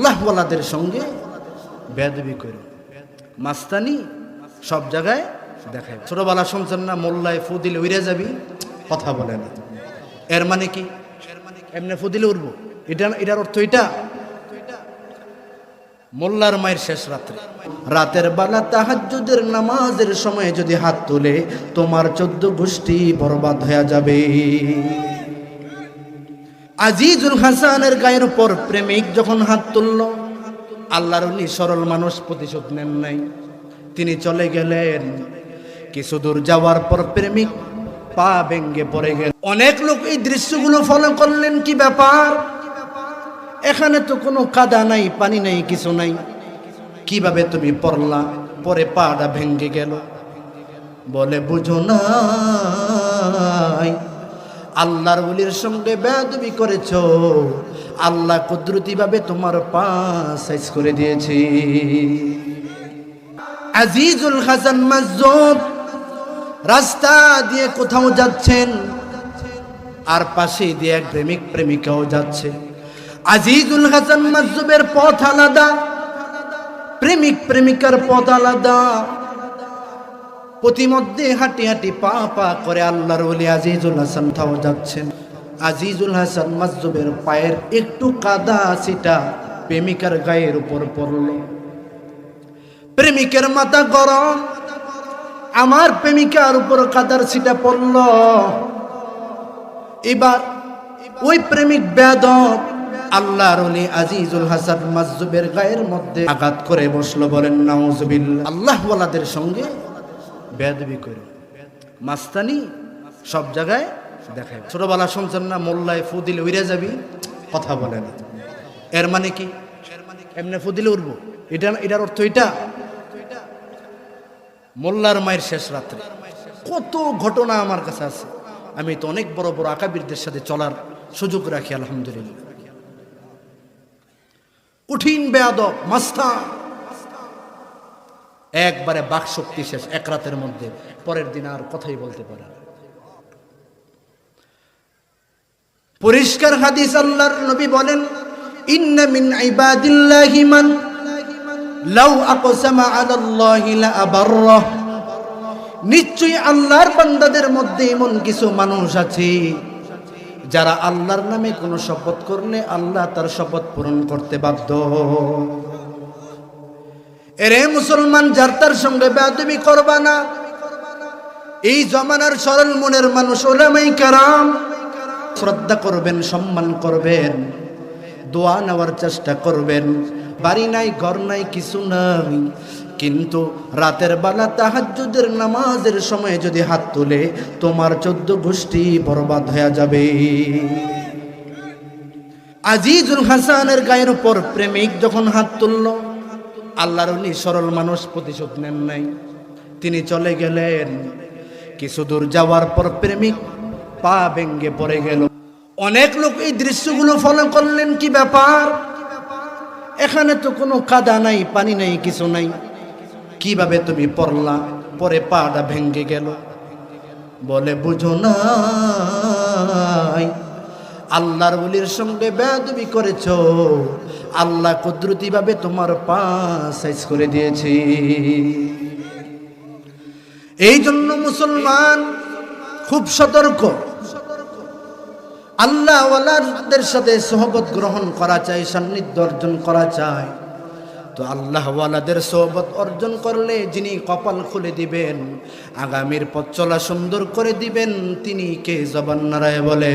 আল্লাহওয়ালাদের সঙ্গে বেয়াদবি করো, মাস্তানি সব জায়গায় দেখায়। ছোটবেলা শুনছেন না, মোল্লায় ফু দিলে উড়ে যাবি, কথা বলে না। এর মানে কি? এমনি ফু দিলে উড়বো, এটার অর্থ এটা? মোল্লার মায়ের শেষ রাতের বেলা তাহাজ্জুদের নামাজের সময় যদি হাত তুলে তোমার 14 গোষ্ঠী বরবাদ হয়ে যাবে। আজিজুল হাসানের গায়ের উপর প্রেমিক যখন হাত তুলল, আল্লাহর উনি সরল মানুষ, প্রতিশোধ নেন নাই, তিনি চলে গেলেন। কিছু দূর যাওয়ার পর প্রেমিক পা ভেঙ্গে পড়ে গেল। অনেক লোক এই দৃশ্যগুলো ফলো করলেন, কি ব্যাপার, এখানে তো কোনো কাদা নাই, পানি নাই, কিছু নাই, কিভাবে তুমি পড়লা? পরে পাটা ভেঙ্গে গেল। বলে বুঝো না, আল্লাহর ওলির সঙ্গে বেয়াদবি করেছ, আল্লাহ কুদরতি ভাবে তোমার পা সাইজ করে দিয়েছে। আজিজুল হাসান মাজজুব রাস্তা দিয়ে কোথাও যাচ্ছেন, আর পাশে দিয়ে এক প্রেমিক প্রেমিকাও যাচ্ছে। আজিজুল হাসান মাজজুবের পথ আলাদা, প্রেমিক প্রেমিকার পথ আলাদা। প্রতিমধ্যে হাঁটি হাঁটি পা পা করে আল্লাহর ওলি আজিজুল হাসান থাও যাচ্ছেন। আজিজুল হাসান মাজজুবের পায়ের একটু কাদা ছিটা প্রেমিকার গায়ের উপর পড়ল। প্রেমিকের মাথা গরম, আমার প্রেমিকার উপর কাদার ছিটা পড়ল। এবার ওই প্রেমিক বেয়াদব আল্লাহর ওলি আজিজুল হাসান মাজজুবের গায়ের মধ্যে আঘাত করে বসলো। বলেন নাউজুবিল্লাহ। আল্লাহওয়ালাদের সঙ্গে বেয়াদবি করো, মাস্তানি সব জায়গায় দেখায়। ছোটবেলা শুনছেন না, মোল্লায় ফু দিলে উড়ে যাবি, কথা বলে না। এর মানে কি? এমনি ফু দিলে উড়বো, এটার অর্থ এটা? মোল্লার মায়ের শেষ রাত্রে কত ঘটনা আমার কাছে আছে। আমি তো অনেক বড় বড় আকাবিরদের সাথে চলার সুযোগ রাখি, আলহামদুলিল্লাহ। কঠিন বেয়াদব মাস্তান, একবারে বাক শক্তি শেষ এক রাতের মধ্যে, পরের দিন আর কথাই বলতে পারে না। পরিষ্কার হাদিস, আল্লাহর নবী বলেন, ইন্না মিন ইবাদিল্লাহি মান লাউ আকসামা আলাল্লাহি লা আবাররাহ। নিশ্চয়ই আল্লাহর বান্দাদের মধ্যে এমন কিছু মানুষ আছে যারা আল্লাহর নামে কোনো শপথ করলে আল্লাহ তার শপথ পূরণ করতে বাধ্য। এরে মুসলমান, যার তার সঙ্গে বেয়াদবি করবা না। এই জমানার সরল মনের মানুষ ওলামায়ে কেরাম শ্রদ্ধা করবেন, সম্মান করবেন, দোয়া নেওয়ার চেষ্টা করবেন। বাড়ি নাই, ঘর নাই, কিছু নাই, কিন্তু রাতের বেলা তাহাজ্জুদের নামাজের সময় যদি হাত তুলে তোমার 14 গোষ্ঠী বরবাদ হয়ে যাবে। আজিজুল হাসানের গায়ের উপর প্রেমিক যখন হাত তুলল, আল্লাহর উনি সরল মানুষ, প্রতিশোধ নেন নাই, তিনি চলে গেলেন। কিছু দূর যাওয়ার পর প্রেমিক পা ভেঙ্গে পড়ে গেল। অনেক লোক এই দৃশ্যগুলো ফলো করলেন, কি ব্যাপার, এখানে তো কোনো কাদা নাই, পানি নাই, কিছু নাই, কিভাবে তুমি পড়লা? পরে পাটা ভেঙ্গে গেল। বলে বুঝো না, আল্লাহর ওলির সঙ্গে বেয়াদবি করেছ, আল্লাহ কুদরতি ভাবে তোমার পা সাইজ করে দিয়েছে। এই জন্য মুসলমান খুব সতর্ক। আল্লাহওয়ালাদের সাথে সোহবত গ্রহণ করা চাই, সান্নিধ্য অর্জন করা চাই। তো আল্লাহওয়ালাদের সোহবত অর্জন করলে যিনি কপাল খুলে দিবেন, আগামীর পথ চলা সুন্দর করে দিবেন, তিনি কে? জবান নাড়ায় বলে।